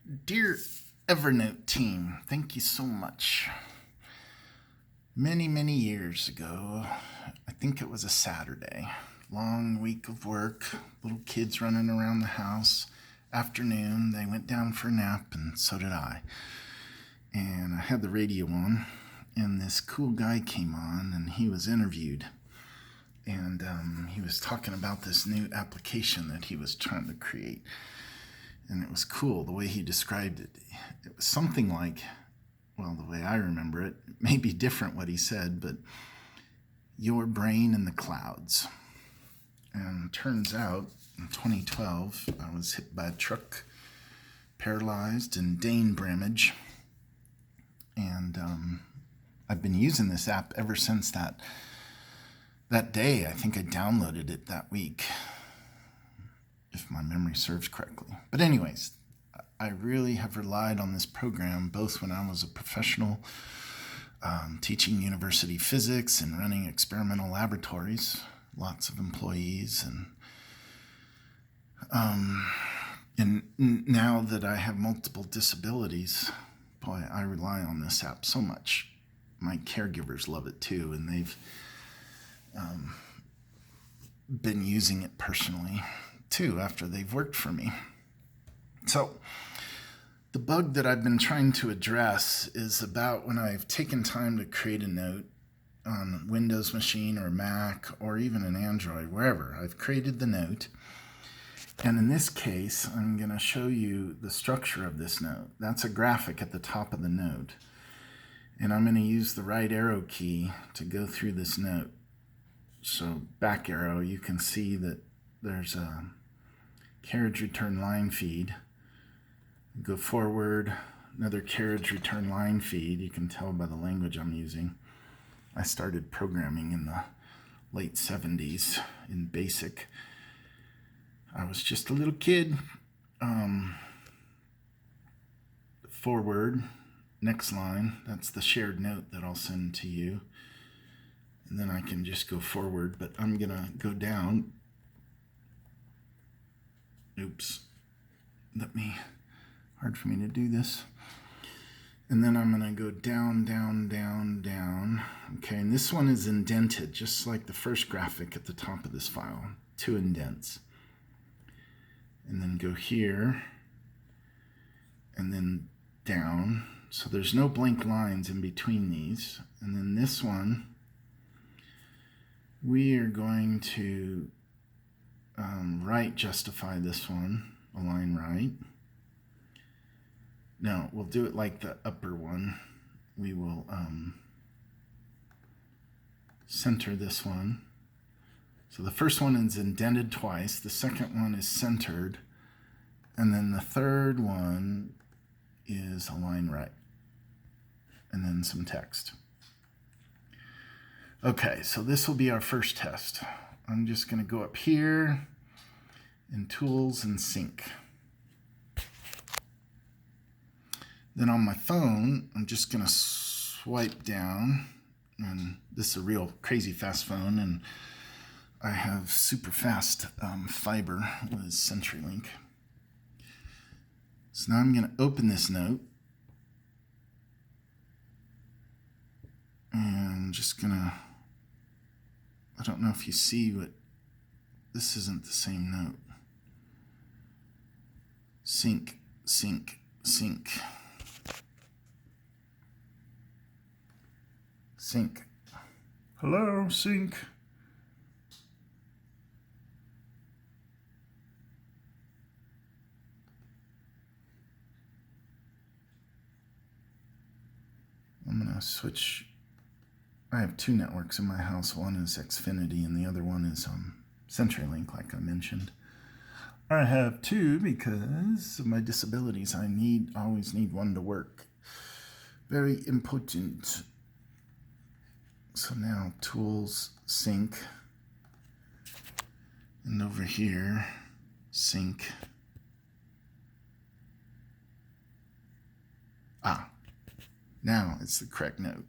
Dear Evernote team, thank you so much. Many, many years ago, I think it was a Saturday, long week of work, little kids running around the house. Afternoon, they went down for a nap, and so did I. And I had the radio on, and this cool guy came on, and he was interviewed. And he was talking about this new application that he was trying to create. And it was cool the way he described it. It was something like, well, the way I remember it, it may be different what he said, but your brain in the clouds. And turns out, in 2012, I was hit by a truck, paralyzed, and brain damage. And I've been using this app ever since that day. I think I downloaded it that week, if my memory serves correctly. But anyways, I really have relied on this program both when I was a professional teaching university physics and running experimental laboratories, lots of employees, and now that I have multiple disabilities, boy, I rely on this app so much. My caregivers love it too, and they've been using it personally too after they've worked for me. So the bug that I've been trying to address is about when I've taken time to create a note on a Windows machine or Mac or even an Android, wherever. I've created the note. And in this case, I'm going to show you the structure of this note. That's a graphic at the top of the note. And I'm going to use the right arrow key to go through this note. So back arrow, you can see that there's a carriage return line feed. Go forward, another carriage return line feed. You can tell by the language I'm using. I started programming in the late 70s in BASIC. I was just a little kid. Forward, next line, that's the shared note that I'll send to you. And then I can just go forward, but I'm gonna go down. Oops, hard for me to do this. And then I'm gonna go down, down, down, down. Okay, and this one is indented, just like the first graphic at the top of this file, 2 indents. And then go here, and then down. So there's no blank lines in between these. And then this one, we are going to right justify this one, align right. No, we'll do it like the upper one. We will center this one. So the first one is indented twice, the second one is centered, and then the third one is align right, and then some text. Okay, so this will be our first test. I'm just going to go up here in Tools and Sync. Then on my phone, I'm just going to swipe down, and this is a real crazy fast phone, and I have super fast fiber with CenturyLink. So now I'm going to open this note, and I'm just going to, I don't know if you see, but this isn't the same note. Sync, sync, sync. Sync. Hello, sync. I'm going to switch. I have 2 networks in my house. One is Xfinity and the other one is CenturyLink, like I mentioned. I have 2 because of my disabilities. I always need one to work. Very important. So now Tools, Sync, and over here, Sync. Now it's the correct note.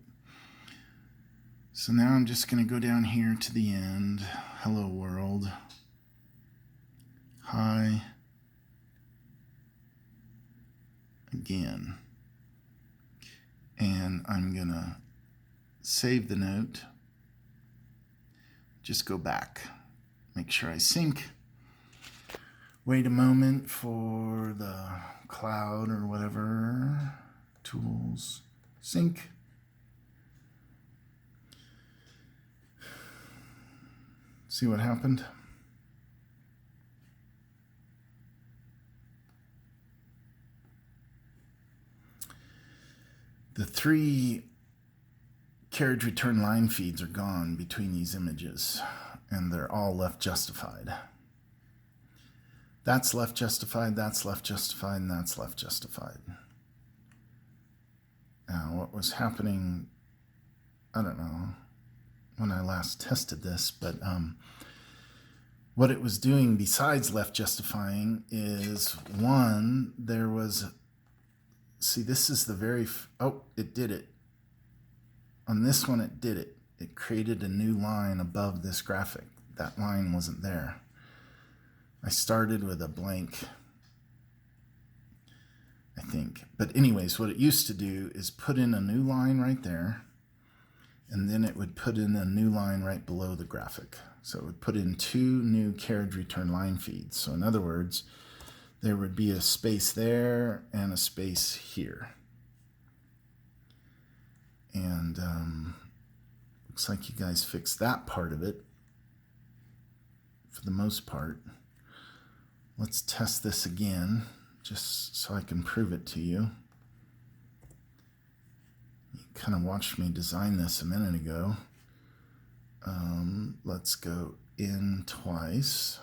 So now I'm just going to go down here to the end. Hello world. Hi. again. And I'm going to save the note. Just go back. Make sure I sync. Wait a moment for the cloud or whatever. Tools. Sync. See what happened? The 3 carriage return line feeds are gone between these images, and they're all left justified. That's left justified, that's left justified, and that's left justified. Now, what was happening, I don't know when I last tested this, but what it was doing besides left justifying is, one, there was, see, this is the very, oh, it did it. On this one, it did it. It created a new line above this graphic. That line wasn't there. I started with a blank, I think. But anyways, what it used to do is put in a new line right there, and then it would put in a new line right below the graphic. So it would put in 2 new carriage return line feeds. So in other words, there would be a space there and a space here. And looks like you guys fixed that part of it for the most part. Let's test this again, just so I can prove it to you. You kind of watched me design this a minute ago. Let's go in twice.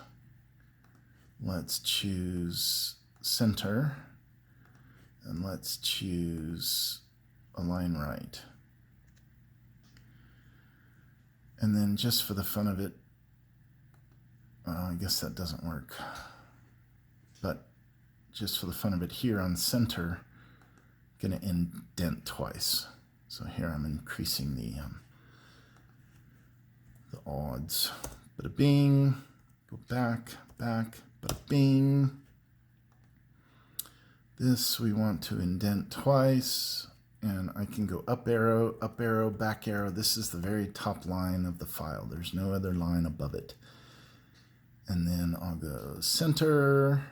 Let's choose center, and let's choose align right. And then just for the fun of it, I guess that doesn't work. But just for the fun of it, here on center, I'm going to indent twice. So here I'm increasing the odds. Bada bing, go back, bada bing. This we want to indent twice, and I can go up arrow, back arrow. This is the very top line of the file. There's no other line above it. And then I'll go center,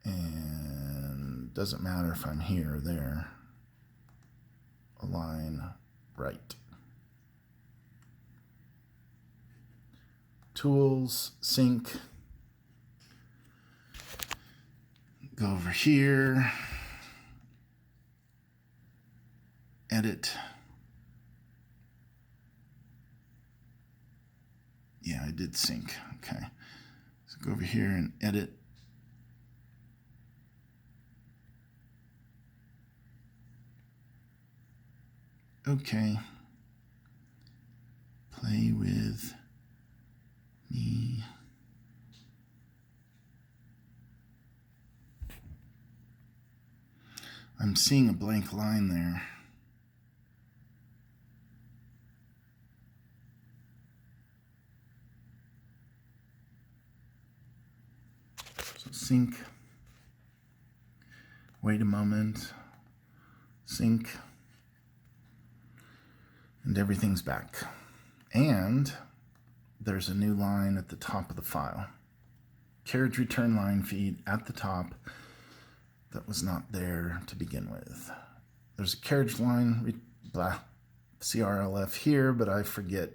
and doesn't matter if I'm here or there. Align right. Tools, sync. Go over here. Edit. Yeah, I did sync. Okay. So go over here and edit. Okay. Play with me. I'm seeing a blank line there. So sync. Wait a moment. Sync. And everything's back. And there's a new line at the top of the file. Carriage return line feed at the top that was not there to begin with. There's a carriage line, CRLF here, but I forget.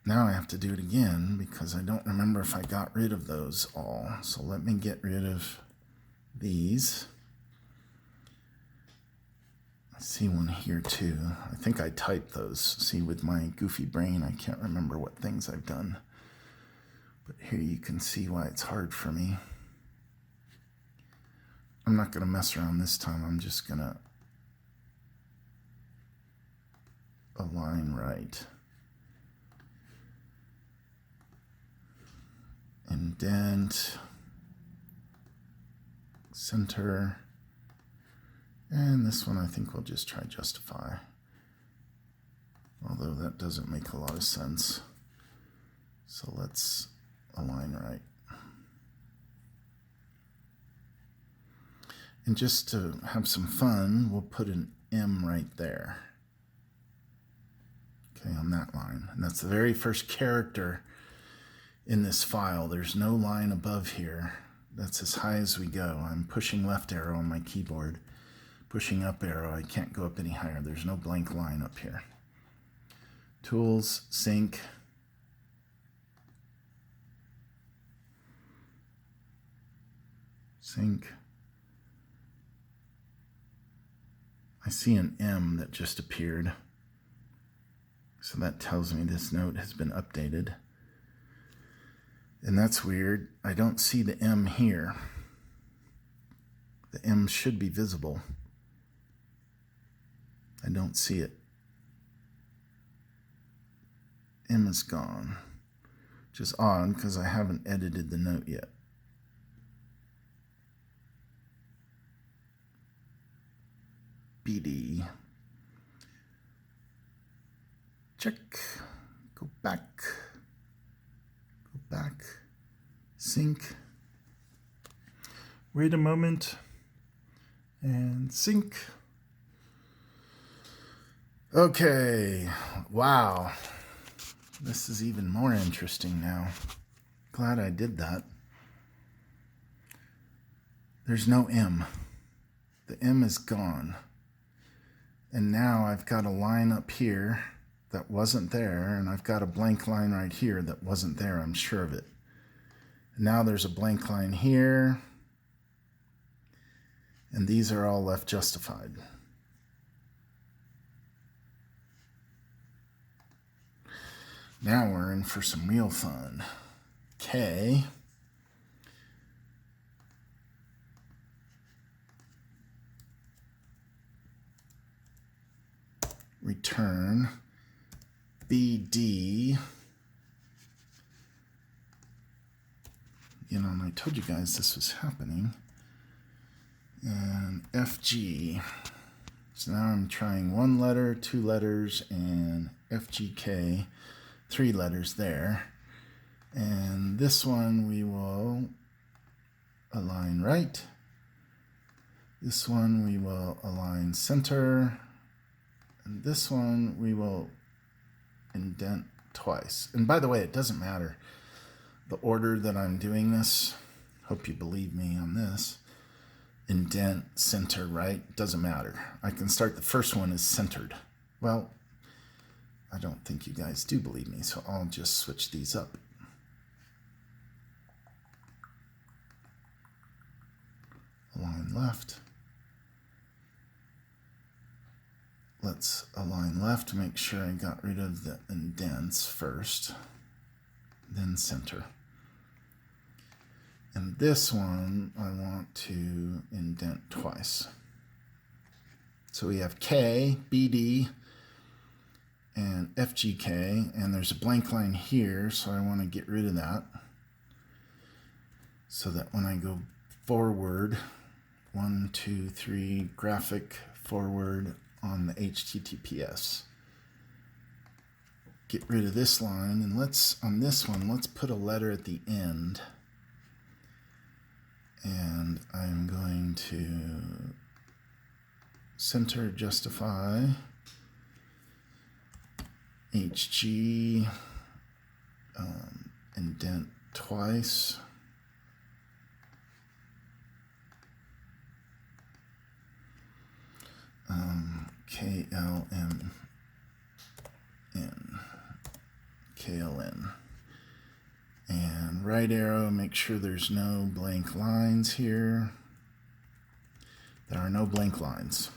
Now I have to do it again because I don't remember if I got rid of those all. So let me get rid of these. I see one here too. I think I typed those. See, with my goofy brain, I can't remember what things I've done. But here you can see why it's hard for me. I'm not going to mess around this time. I'm just going to align right. Indent. Center. And this one I think we'll just try justify. Although that doesn't make a lot of sense. So let's align right. And just to have some fun, we'll put an M right there. Okay, on that line. And that's the very first character in this file. There's no line above here. That's as high as we go. I'm pushing left arrow on my keyboard. Pushing up arrow, I can't go up any higher. There's no blank line up here. Tools, sync. Sync. I see an M that just appeared. So that tells me this note has been updated. And that's weird. I don't see the M here. The M should be visible. I don't see it. M is gone, which is odd because I haven't edited the note yet. BD. Check. Go back. Go back. Sync. Wait a moment. And sync. Okay. Wow. This is even more interesting now. Glad I did that. There's no M. The M is gone. And now I've got a line up here that wasn't there, and I've got a blank line right here that wasn't there, I'm sure of it. And now there's a blank line here, and these are all left justified. Now we're in for some real fun. K. Return BD. You know, and I told you guys this was happening. And FG. So now I'm trying 1 letter, 2 letters, and FGK, 3 letters there. And this one we will align right. This one we will align center. And this one we will indent twice. And by the way, it doesn't matter the order that I'm doing this. Hope you believe me on this. Indent, center, right? Doesn't matter. I can start the first one as centered. Well, I don't think you guys do believe me, so I'll just switch these up. Align left. Let's align left to make sure I got rid of the indents first, then center. And this one I want to indent twice. So we have K, BD, and FGK, and there's a blank line here, so I want to get rid of that so that when I go forward, 1, 2, 3, graphic forward on the HTTPS. Get rid of this line, and on this one, let's put a letter at the end. And I'm going to center justify HG, indent twice. KLM. KLN. And right arrow, make sure there's no blank lines here. There are no blank lines.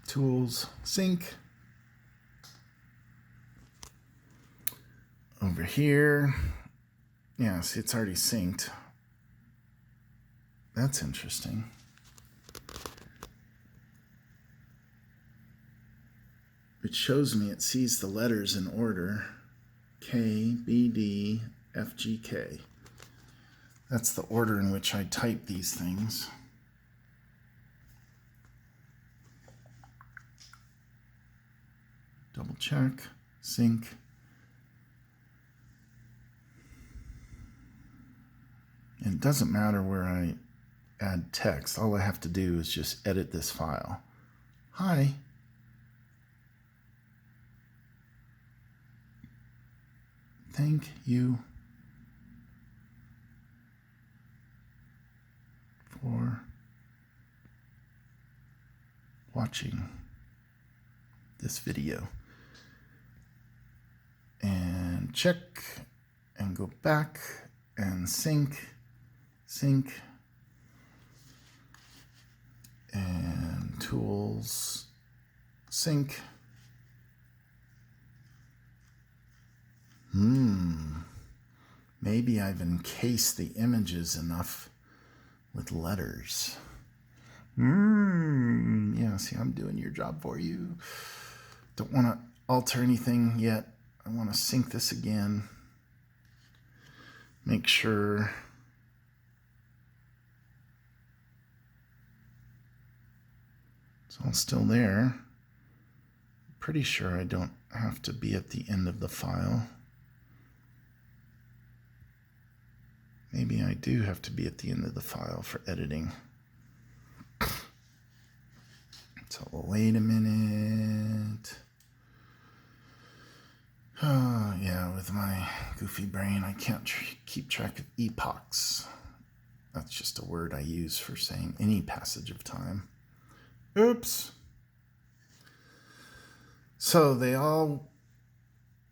Tools, sync. Over here, yeah, see, it's already synced. That's interesting. It shows me it sees the letters in order. K, B, D, F, G, K. That's the order in which I type these things. Double check, sync. It doesn't matter where I add text. All I have to do is just edit this file. Hi. Thank you for watching this video. And check and go back and sync, and tools, sync. Maybe I've encased the images enough with letters. Yeah, see, I'm doing your job for you. Don't want to alter anything yet. I want to sync this again. Make sure it's all still there. Pretty sure I don't have to be at the end of the file. Maybe I do have to be at the end of the file for editing. So wait a minute. Oh, yeah, with my goofy brain, I can't keep track of epochs. That's just a word I use for saying any passage of time. Oops. So they all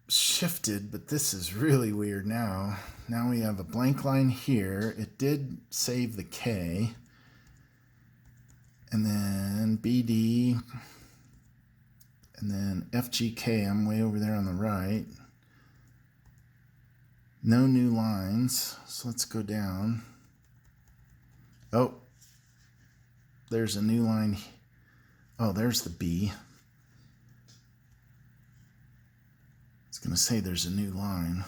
shifted, but this is really weird now. Now we have a blank line here. It did save the K. And then BD. And then FGK, I'm way over there on the right. No new lines. So let's go down. Oh, there's a new line. Oh, there's the B. It's going to say there's a new line.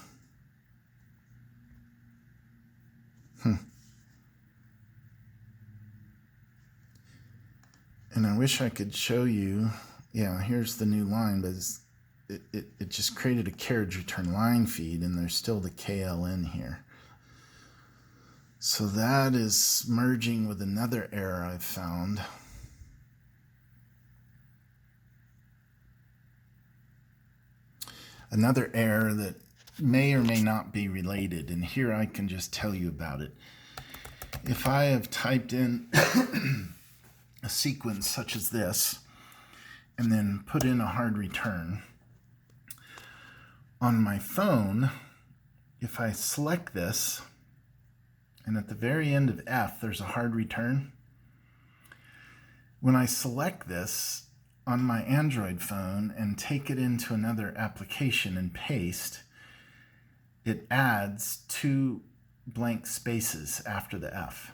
And I wish I could show you. Yeah, here's the new line, but it just created a carriage return line feed, and there's still the KLN here. So that is merging with another error I've found. Another error that may or may not be related, and here I can just tell you about it. If I have typed in a sequence such as this, and then put in a hard return, on my phone, if I select this, and at the very end of F, there's a hard return. When I select this on my Android phone and take it into another application and paste, it adds 2 blank spaces after the F.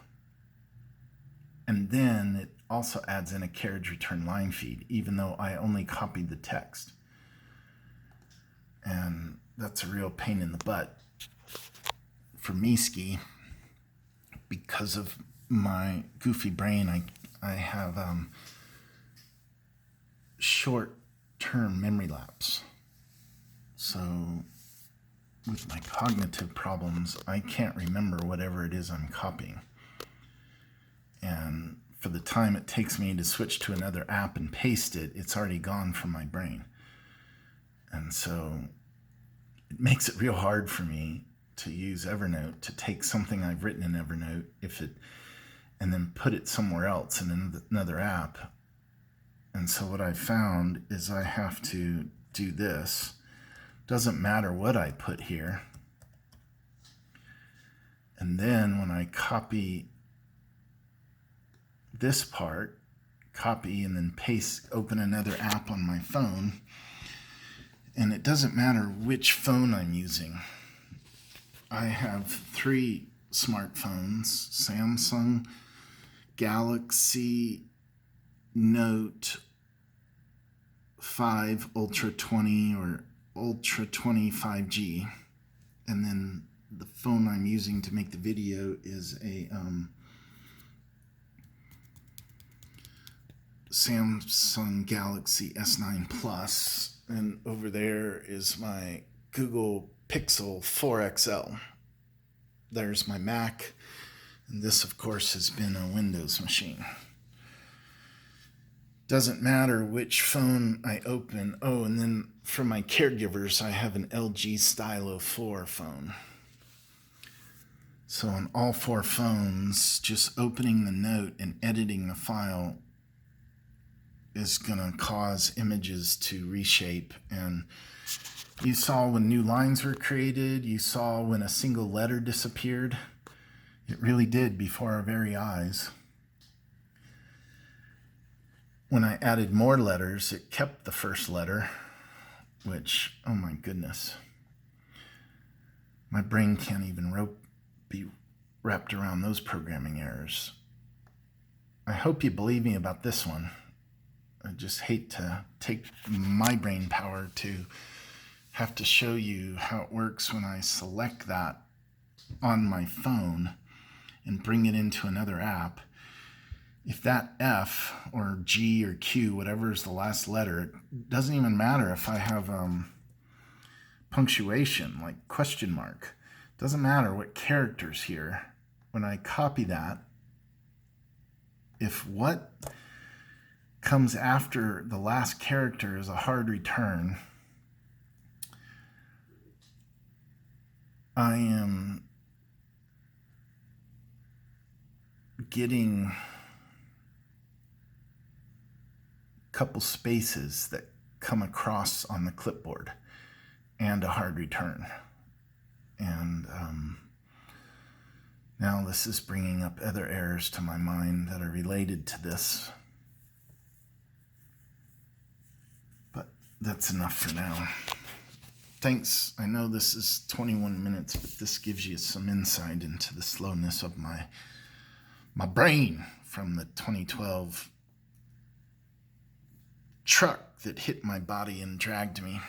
And then it also adds in a carriage return line feed, even though I only copied the text. And that's a real pain in the butt for me, Ski. Because of my goofy brain, I have short-term memory lapse. So with my cognitive problems, I can't remember whatever it is I'm copying. And for the time it takes me to switch to another app and paste it, it's already gone from my brain. And so it makes it real hard for me to use Evernote, to take something I've written in Evernote, and then put it somewhere else in another app. And so what I found is I have to do this. Doesn't matter what I put here. And then when I copy this part, copy and then paste, open another app on my phone, and it doesn't matter which phone I'm using. I have 3 smartphones: Samsung, Galaxy Note 5 Ultra 20 or Ultra 20 5G, and then the phone I'm using to make the video is a Samsung Galaxy S9 Plus, and over there is my Google Pixel 4 XL. There's my Mac, And this, of course, has been a Windows machine. Doesn't matter which phone I open. Oh, and then for my caregivers, I have an LG Stylo 4 phone. So on all 4 phones, just opening the note and editing the file is going to cause images to reshape. And you saw when new lines were created, you saw when a single letter disappeared. It really did before our very eyes. When I added more letters, it kept the first letter, which, oh my goodness. My brain can't even be wrapped around those programming errors. I hope you believe me about this one. I just hate to take my brain power to have to show you how it works when I select that on my phone and bring it into another app. If that F or G or Q, whatever is the last letter, it doesn't even matter if I have punctuation, like question mark. It doesn't matter what character's here. When I copy that, if what comes after the last character is a hard return, I am getting couple spaces that come across on the clipboard and a hard return. And now this is bringing up other errors to my mind that are related to this. But that's enough for now. Thanks. I know this is 21 minutes, but this gives you some insight into the slowness of my brain from the 2012 truck that hit my body and dragged me.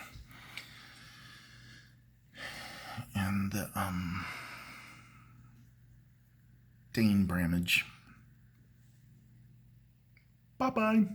And Dane Bramage. Bye-bye.